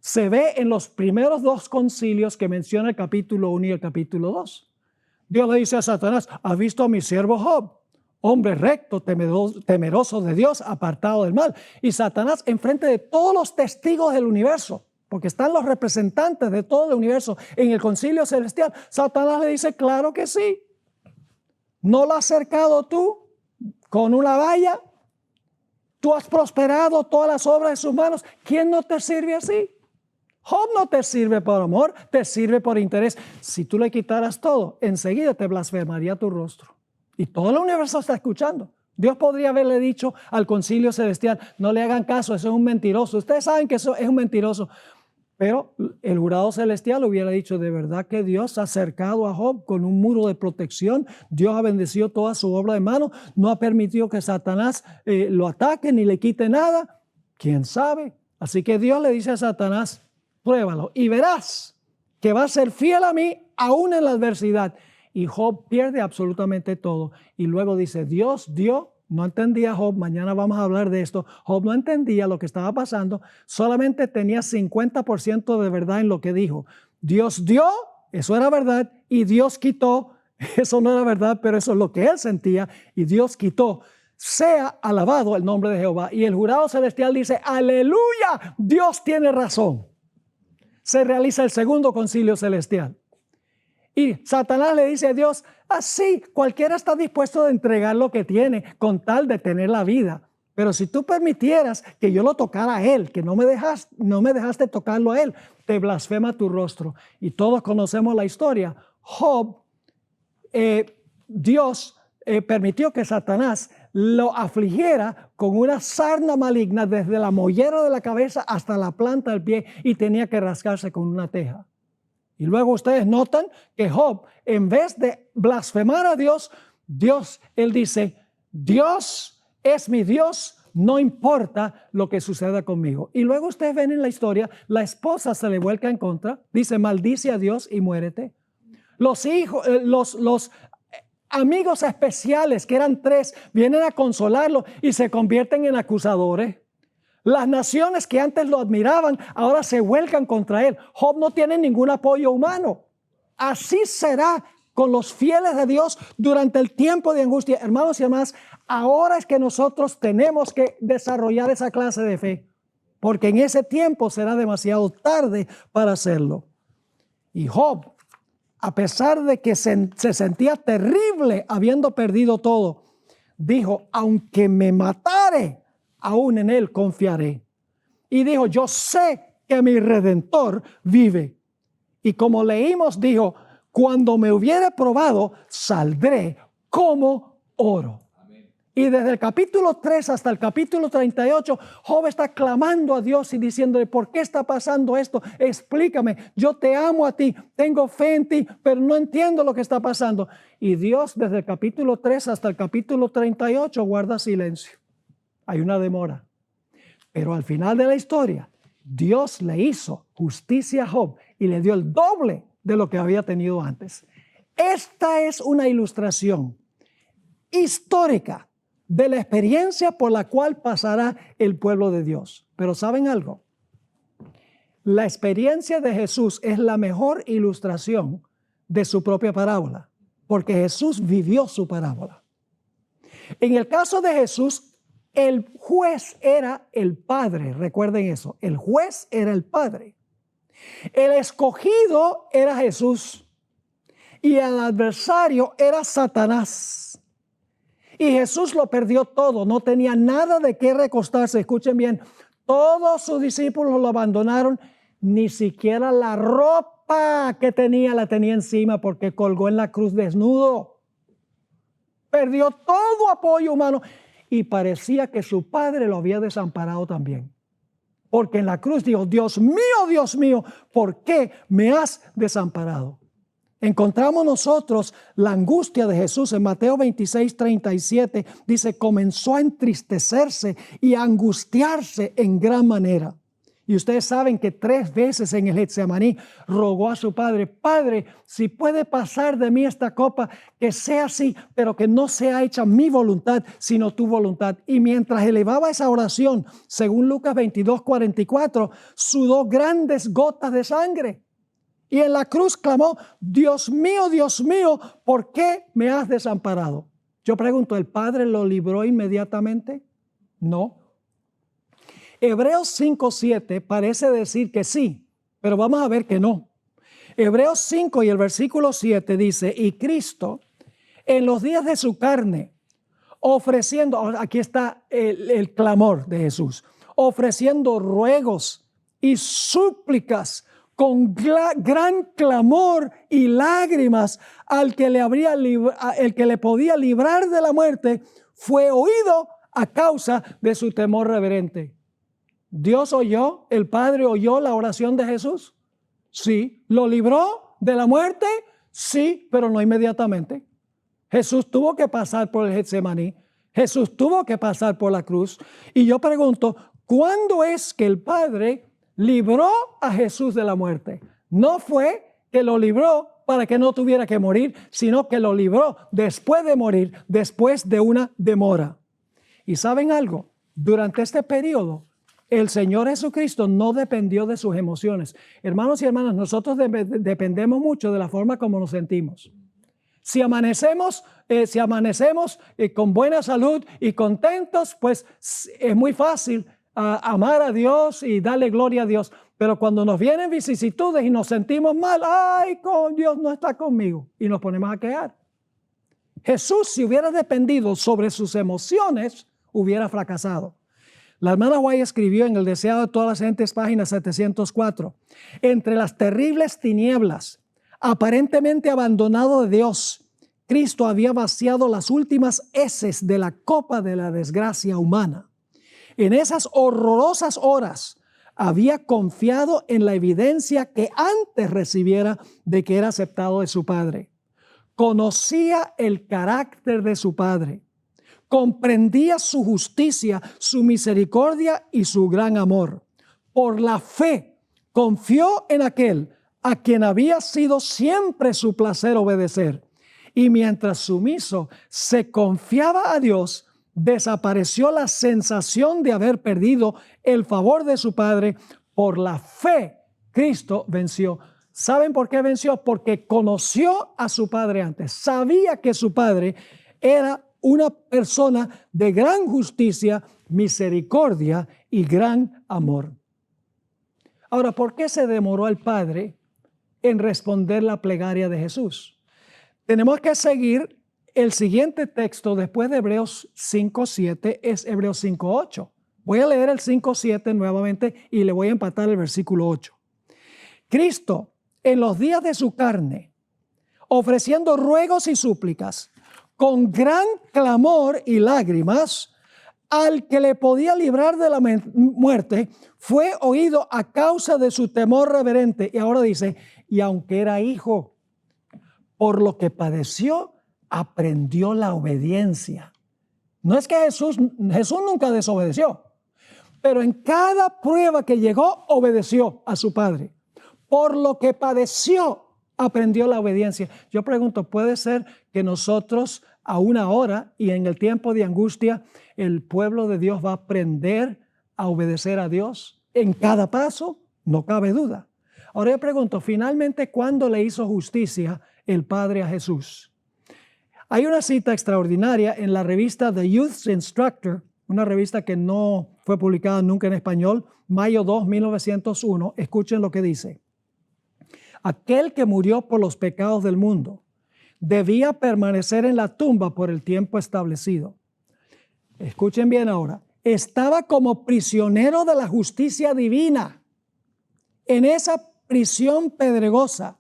Speaker 1: Se ve en los primeros 2 concilios que menciona el capítulo 1 y el capítulo 2. Dios le dice a Satanás, ¿has visto a mi siervo Job? Hombre recto, temeroso de Dios, apartado del mal. Y Satanás, enfrente de todos los testigos del universo, porque están los representantes de todo el universo en el concilio celestial, Satanás le dice, claro que sí. ¿No lo has cercado tú? con una valla. Tú has prosperado todas las obras de sus manos. ¿Quién no te sirve así? Job no te sirve por amor, te sirve por interés. Si tú le quitaras todo, enseguida te blasfemaría tu rostro. Y todo el universo está escuchando. Dios podría haberle dicho al concilio celestial, no le hagan caso, eso es un mentiroso. Ustedes saben que eso es un mentiroso. Pero el jurado celestial hubiera dicho, de verdad que Dios ha cercado a Job con un muro de protección. Dios ha bendecido toda su obra de mano. No ha permitido que Satanás lo ataque ni le quite nada. ¿Quién sabe? Así que Dios le dice a Satanás, pruébalo y verás que va a ser fiel a mí aún en la adversidad. Y Job pierde absolutamente todo. Y luego dice, Dios dio. No entendía Job, mañana vamos a hablar de esto. Job no entendía lo que estaba pasando, solamente tenía 50% de verdad en lo que dijo. Dios dio, eso era verdad, y Dios quitó, eso no era verdad, pero eso es lo que él sentía, y Dios quitó. Sea alabado el nombre de Jehová. Y el jurado celestial dice, aleluya, Dios tiene razón. Se realiza el segundo concilio celestial. Y Satanás le dice a Dios, así cualquiera está dispuesto a entregar lo que tiene con tal de tener la vida. Pero si tú permitieras que yo lo tocara a él, que no me dejaste tocarlo a él, te blasfema tu rostro. Y todos conocemos la historia. Job, Dios permitió que Satanás lo afligiera con una sarna maligna desde la mollera de la cabeza hasta la planta del pie y tenía que rascarse con una teja. Y luego ustedes notan que Job, en vez de blasfemar a Dios, él dice, Dios es mi Dios, no importa lo que suceda conmigo. Y luego ustedes ven en la historia, la esposa se le vuelca en contra, dice, maldice a Dios y muérete. Los hijos, los amigos especiales, que eran 3, vienen a consolarlo y se convierten en acusadores. Las naciones que antes lo admiraban, ahora se vuelcan contra él. Job no tiene ningún apoyo humano. Así será con los fieles de Dios durante el tiempo de angustia. Hermanos y hermanas, ahora es que nosotros tenemos que desarrollar esa clase de fe, porque en ese tiempo será demasiado tarde para hacerlo. Y Job, a pesar de que se sentía terrible habiendo perdido todo, dijo, aunque me matare, aún en él confiaré. Y dijo, yo sé que mi Redentor vive. Y como leímos, dijo, cuando me hubiere probado, saldré como oro. Amén. Y desde el capítulo 3 hasta el capítulo 38, Job está clamando a Dios y diciéndole, ¿por qué está pasando esto? Explícame, yo te amo a ti, tengo fe en ti, pero no entiendo lo que está pasando. Y Dios desde el capítulo 3 hasta el capítulo 38 guarda silencio. Hay una demora. Pero al final de la historia, Dios le hizo justicia a Job y le dio el doble de lo que había tenido antes. Esta es una ilustración histórica de la experiencia por la cual pasará el pueblo de Dios. Pero ¿saben algo? La experiencia de Jesús es la mejor ilustración de su propia parábola, porque Jesús vivió su parábola. En el caso de Jesús, el juez era el Padre, recuerden eso, el juez era el Padre. El escogido era Jesús y el adversario era Satanás. Y Jesús lo perdió todo, no tenía nada de qué recostarse. Escuchen bien, todos sus discípulos lo abandonaron, ni siquiera la ropa que tenía la tenía encima porque colgó en la cruz desnudo. Perdió todo apoyo humano. Y parecía que su padre lo había desamparado también. Porque en la cruz dijo, Dios mío, ¿por qué me has desamparado? Encontramos nosotros la angustia de Jesús en Mateo 26:37. Dice, comenzó a entristecerse y a angustiarse en gran manera. Y ustedes saben que 3 veces en el Getsemaní rogó a su padre, Padre, si puede pasar de mí esta copa, que sea así, pero que no sea hecha mi voluntad, sino tu voluntad. Y mientras elevaba esa oración, según Lucas 22:44, sudó grandes gotas de sangre. Y en la cruz clamó, Dios mío, ¿por qué me has desamparado? Yo pregunto, ¿el Padre lo libró inmediatamente? No. Hebreos 5:7 parece decir que sí, pero vamos a ver que no. Hebreos 5 y el versículo 7 dice, y Cristo en los días de su carne ofreciendo, aquí está el clamor de Jesús, ofreciendo ruegos y súplicas con gran clamor y lágrimas al que el que le podía librar de la muerte, fue oído a causa de su temor reverente. ¿Dios oyó, el Padre oyó la oración de Jesús? Sí. ¿Lo libró de la muerte? Sí, pero no inmediatamente. Jesús tuvo que pasar por el Getsemaní. Jesús tuvo que pasar por la cruz. Y yo pregunto, ¿cuándo es que el Padre libró a Jesús de la muerte? No fue que lo libró para que no tuviera que morir, sino que lo libró después de morir, después de una demora. ¿Y saben algo? Durante este periodo, el Señor Jesucristo no dependió de sus emociones. Hermanos y hermanas, nosotros dependemos mucho de la forma como nos sentimos. Si amanecemos con buena salud y contentos, pues es muy fácil amar a Dios y darle gloria a Dios. Pero cuando nos vienen vicisitudes y nos sentimos mal, ¡ay, Dios no está conmigo! Y nos ponemos a quejar. Jesús, si hubiera dependido sobre sus emociones, hubiera fracasado. La hermana White escribió en El Deseado de todas las gentes, página 704, entre las terribles tinieblas, aparentemente abandonado de Dios, Cristo había vaciado las últimas heces de la copa de la desgracia humana. En esas horrorosas horas había confiado en la evidencia que antes recibiera de que era aceptado de su Padre. Conocía el carácter de su Padre. Comprendía su justicia, su misericordia y su gran amor. Por la fe confió en aquel a quien había sido siempre su placer obedecer. Y mientras sumiso se confiaba a Dios, desapareció la sensación de haber perdido el favor de su Padre. Por la fe, Cristo venció. ¿Saben por qué venció? Porque conoció a su Padre antes. Sabía que su Padre era una persona de gran justicia, misericordia y gran amor. Ahora, ¿por qué se demoró el Padre en responder la plegaria de Jesús? Tenemos que seguir el siguiente texto después de Hebreos 5:7, es Hebreos 5:8. Voy a leer el 5:7 nuevamente y le voy a empatar el versículo 8. Cristo, en los días de su carne, ofreciendo ruegos y súplicas, con gran clamor y lágrimas, al que le podía librar de la muerte, fue oído a causa de su temor reverente. Y ahora dice, y aunque era hijo, por lo que padeció, aprendió la obediencia. No es que Jesús nunca desobedeció, pero en cada prueba que llegó, obedeció a su Padre. Por lo que padeció, aprendió la obediencia. Yo pregunto, ¿puede ser que nosotros aún ahora y en el tiempo de angustia, el pueblo de Dios va a aprender a obedecer a Dios en cada paso? No cabe duda. Ahora yo pregunto, finalmente, ¿cuándo le hizo justicia el Padre a Jesús? Hay una cita extraordinaria en la revista The Youth Instructor, una revista que no fue publicada nunca en español, mayo 2, 1901. Escuchen lo que dice. Aquel que murió por los pecados del mundo debía permanecer en la tumba por el tiempo establecido. Escuchen bien ahora. Estaba como prisionero de la justicia divina en esa prisión pedregosa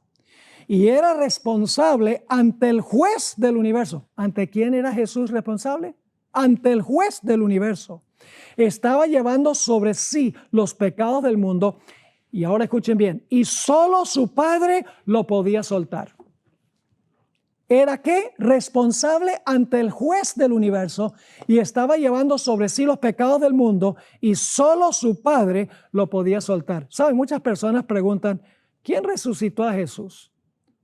Speaker 1: y era responsable ante el juez del universo. ¿Ante quién era Jesús responsable? Ante el juez del universo. Estaba llevando sobre sí los pecados del mundo. Y ahora escuchen bien, y solo su Padre lo podía soltar. ¿Era qué? Responsable ante el juez del universo y estaba llevando sobre sí los pecados del mundo y solo su Padre lo podía soltar. ¿Saben? Muchas personas preguntan, ¿quién resucitó a Jesús?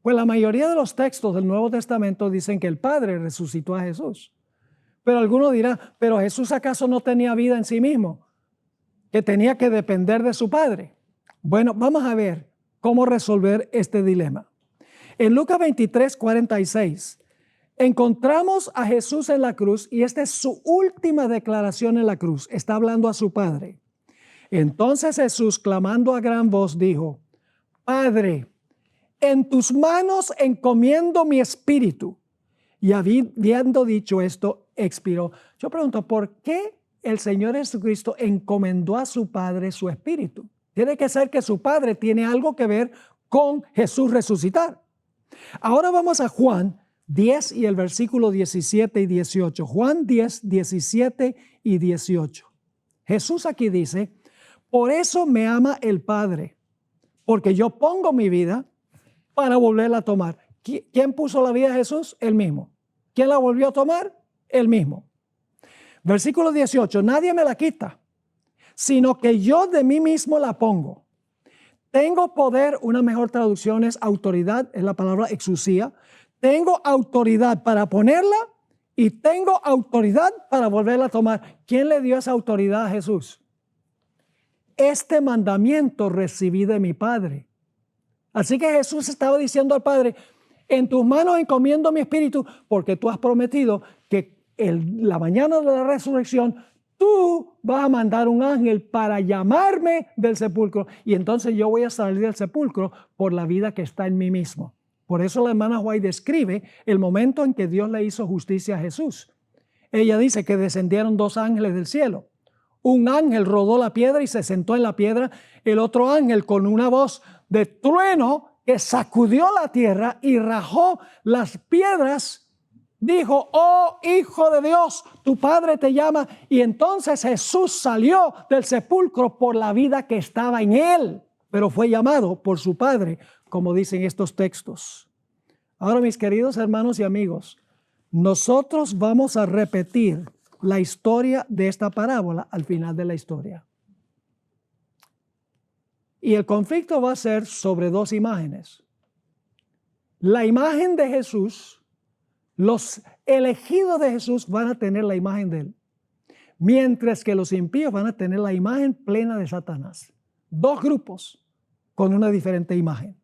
Speaker 1: Pues la mayoría de los textos del Nuevo Testamento dicen que el Padre resucitó a Jesús. Pero alguno dirá, ¿pero Jesús acaso no tenía vida en sí mismo? Que tenía que depender de su Padre. Bueno, vamos a ver cómo resolver este dilema. En Lucas 23:46 encontramos a Jesús en la cruz y esta es su última declaración en la cruz. Está hablando a su Padre. Entonces Jesús, clamando a gran voz, dijo, Padre, en tus manos encomiendo mi espíritu. Y habiendo dicho esto, expiró. Yo pregunto, ¿por qué el Señor Jesucristo encomendó a su Padre su espíritu? Tiene que ser que su Padre tiene algo que ver con Jesús resucitar. Ahora vamos a Juan 10 y el versículo 17 y 18. Juan 10, 17 y 18. Jesús aquí dice, por eso me ama el Padre, porque yo pongo mi vida para volverla a tomar. ¿Quién puso la vida de Jesús? Él mismo. ¿Quién la volvió a tomar? Él mismo. Versículo 18, nadie me la quita, sino que yo de mí mismo la pongo. Tengo poder, una mejor traducción es autoridad, es la palabra exusía. Tengo autoridad para ponerla y tengo autoridad para volverla a tomar. ¿Quién le dio esa autoridad a Jesús? Este mandamiento recibí de mi Padre. Así que Jesús estaba diciendo al Padre, en tus manos encomiendo mi espíritu, porque tú has prometido que la mañana de la resurrección tú vas a mandar un ángel para llamarme del sepulcro y entonces yo voy a salir del sepulcro por la vida que está en mí mismo. Por eso la hermana White describe el momento en que Dios le hizo justicia a Jesús. Ella dice que descendieron dos ángeles del cielo. Un ángel rodó la piedra y se sentó en la piedra. El otro ángel con una voz de trueno que sacudió la tierra y rajó las piedras, dijo, oh Hijo de Dios, tu Padre te llama. Y entonces Jesús salió del sepulcro por la vida que estaba en él, pero fue llamado por su Padre, como dicen estos textos. Ahora, mis queridos hermanos y amigos, nosotros vamos a repetir la historia de esta parábola al final de la historia. Y el conflicto va a ser sobre dos imágenes. La imagen de Jesús, los elegidos de Jesús van a tener la imagen de él, mientras que los impíos van a tener la imagen plena de Satanás. Dos grupos con una diferente imagen.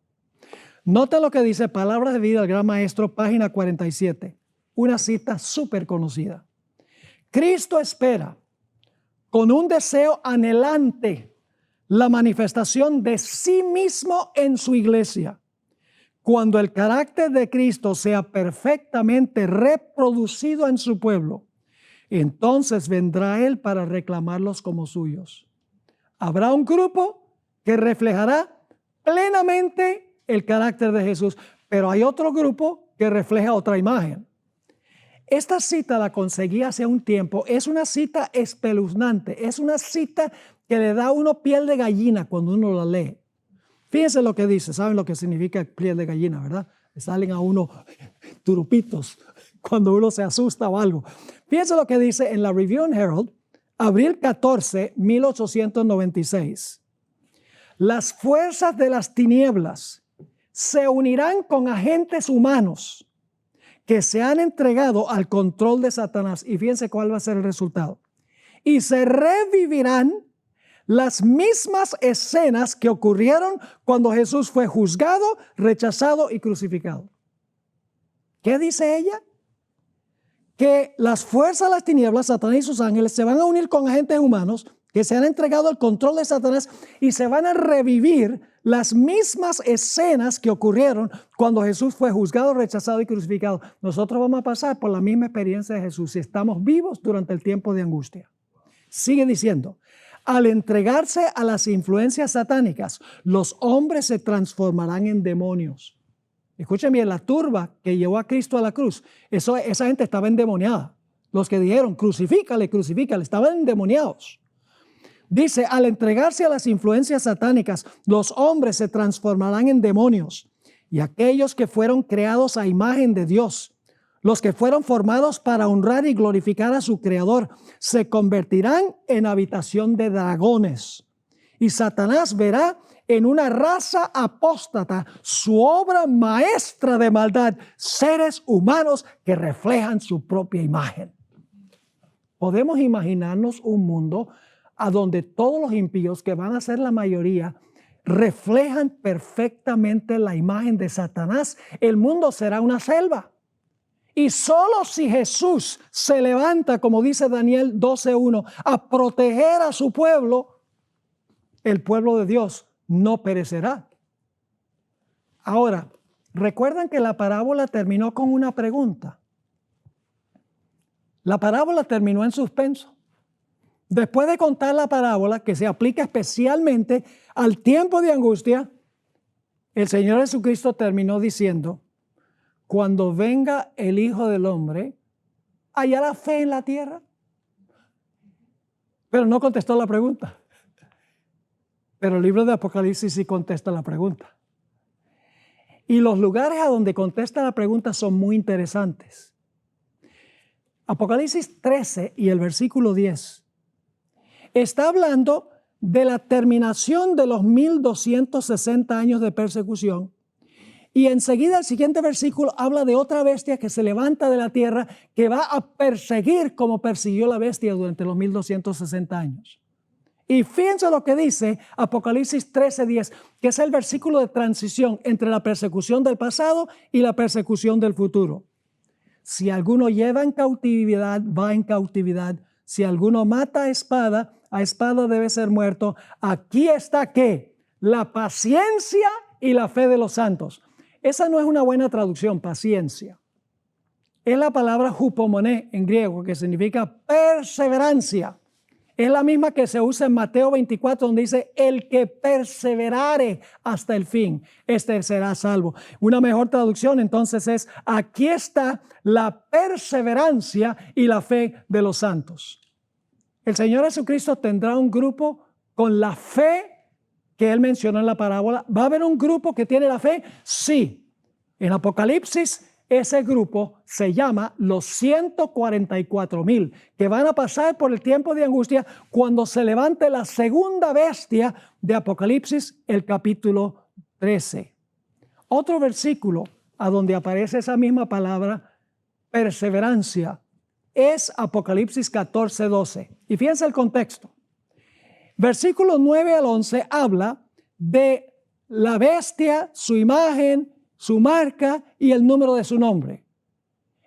Speaker 1: Nota lo que dice Palabras de Vida del Gran Maestro, página 47, una cita súper conocida. Cristo espera con un deseo anhelante la manifestación de sí mismo en su iglesia. Cuando el carácter de Cristo sea perfectamente reproducido en su pueblo, entonces vendrá Él para reclamarlos como suyos. Habrá un grupo que reflejará plenamente el carácter de Jesús, pero hay otro grupo que refleja otra imagen. Esta cita la conseguí hace un tiempo. Es una cita espeluznante. Es una cita que le da a uno piel de gallina cuando uno la lee. Fíjense lo que dice. ¿Saben lo que significa piel de gallina, verdad? Le salen a uno turupitos cuando uno se asusta o algo. Fíjense lo que dice en la Review and Herald, abril 14, 1896. Las fuerzas de las tinieblas se unirán con agentes humanos que se han entregado al control de Satanás. Y fíjense cuál va a ser el resultado. Y se revivirán las mismas escenas que ocurrieron cuando Jesús fue juzgado, rechazado y crucificado. ¿Qué dice ella? Que las fuerzas de las tinieblas, Satanás y sus ángeles, se van a unir con agentes humanos que se han entregado al control de Satanás y se van a revivir las mismas escenas que ocurrieron cuando Jesús fue juzgado, rechazado y crucificado. Nosotros vamos a pasar por la misma experiencia de Jesús si estamos vivos durante el tiempo de angustia. Sigue diciendo, al entregarse a las influencias satánicas, los hombres se transformarán en demonios. Escuchen bien, la turba que llevó a Cristo a la cruz, esa gente estaba endemoniada. Los que dijeron, crucifícale, crucifícale, estaban endemoniados. Dice, al entregarse a las influencias satánicas, los hombres se transformarán en demonios. Y aquellos que fueron creados a imagen de Dios, los que fueron formados para honrar y glorificar a su Creador, se convertirán en habitación de dragones. Y Satanás verá en una raza apóstata su obra maestra de maldad, seres humanos que reflejan su propia imagen. Podemos imaginarnos un mundo a donde todos los impíos, que van a ser la mayoría, reflejan perfectamente la imagen de Satanás. El mundo será una selva. Y solo si Jesús se levanta, como dice Daniel 12:1, a proteger a su pueblo, el pueblo de Dios no perecerá. Ahora, recuerdan que la parábola terminó con una pregunta. La parábola terminó en suspenso. Después de contar la parábola, que se aplica especialmente al tiempo de angustia, el Señor Jesucristo terminó diciendo: cuando venga el Hijo del Hombre, ¿hallará fe en la tierra? Pero no contestó la pregunta. Pero el libro de Apocalipsis sí contesta la pregunta. Y los lugares a donde contesta la pregunta son muy interesantes. Apocalipsis 13 y el versículo 10 está hablando de la terminación de los 1260 años de persecución. Y enseguida el siguiente versículo habla de otra bestia que se levanta de la tierra, que va a perseguir como persiguió la bestia durante los 1260 años. Y fíjense lo que dice Apocalipsis 13:10, que es el versículo de transición entre la persecución del pasado y la persecución del futuro. Si alguno lleva en cautividad, va en cautividad. Si alguno mata a espada debe ser muerto. Aquí está ¿qué? La paciencia y la fe de los santos. Esa no es una buena traducción, paciencia. Es la palabra hupomoné en griego, que significa perseverancia. Es la misma que se usa en Mateo 24, donde dice: el que perseverare hasta el fin, este será salvo. Una mejor traducción entonces es: aquí está la perseverancia y la fe de los santos. El Señor Jesucristo tendrá un grupo con la fe que Él mencionó en la parábola. ¿Va a haber un grupo que tiene la fe? Sí. En Apocalipsis, ese grupo se llama los 144,000, que van a pasar por el tiempo de angustia cuando se levante la segunda bestia de Apocalipsis, el capítulo 13. Otro versículo a donde aparece esa misma palabra, perseverancia, es Apocalipsis 14:12. Y fíjense el contexto. Versículos 9 al 11 habla de la bestia, su imagen, su marca y el número de su nombre.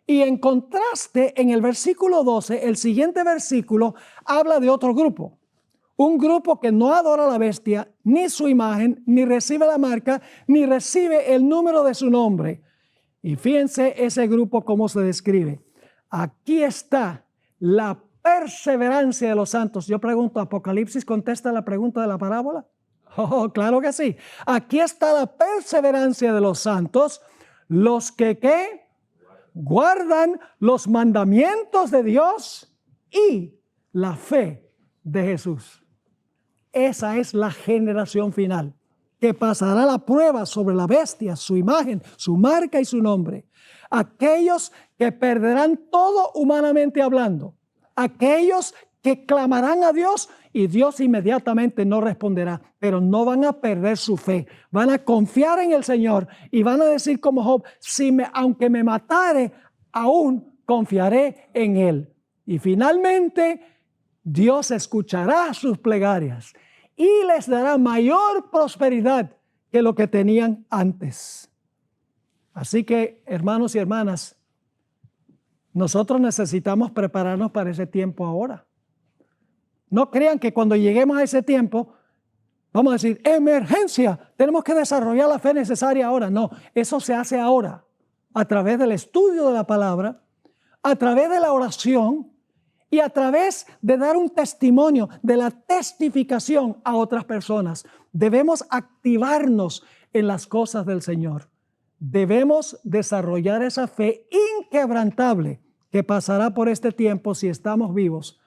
Speaker 1: Y en contraste, en el versículo 12, el siguiente versículo habla de otro grupo. Un grupo que no adora a la bestia, ni su imagen, ni recibe la marca, ni recibe el número de su nombre. Y fíjense ese grupo cómo se describe. Aquí está la perseverancia de los santos. Yo pregunto, ¿Apocalipsis contesta la pregunta de la parábola? Oh, claro que sí. Aquí está la perseverancia de los santos, los que ¿qué? Guardan los mandamientos de Dios y la fe de Jesús. Esa es la generación final, que pasará la prueba sobre la bestia, su imagen, su marca y su nombre. Aquellos que perderán todo humanamente hablando. Aquellos que clamarán a Dios y Dios inmediatamente no responderá, pero no van a perder su fe. Van a confiar en el Señor y van a decir como Job: aunque me matare, aún confiaré en Él. Y finalmente Dios escuchará sus plegarias y les dará mayor prosperidad que lo que tenían antes. Así que, hermanos y hermanas, nosotros necesitamos prepararnos para ese tiempo ahora. No crean que cuando lleguemos a ese tiempo vamos a decir: emergencia, tenemos que desarrollar la fe necesaria ahora. No, eso se hace ahora, a través del estudio de la palabra, a través de la oración y a través de dar un testimonio, de la testificación a otras personas. Debemos activarnos en las cosas del Señor. Debemos desarrollar esa fe inquebrantable que pasará por este tiempo si estamos vivos,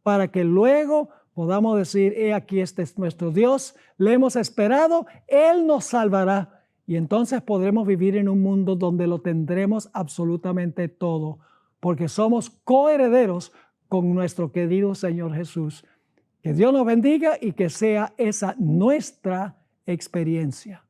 Speaker 1: para que luego podamos decir: he aquí, este es nuestro Dios, le hemos esperado, Él nos salvará. Y entonces podremos vivir en un mundo donde lo tendremos absolutamente todo, porque somos coherederos con nuestro querido Señor Jesús. Que Dios nos bendiga y que sea esa nuestra experiencia.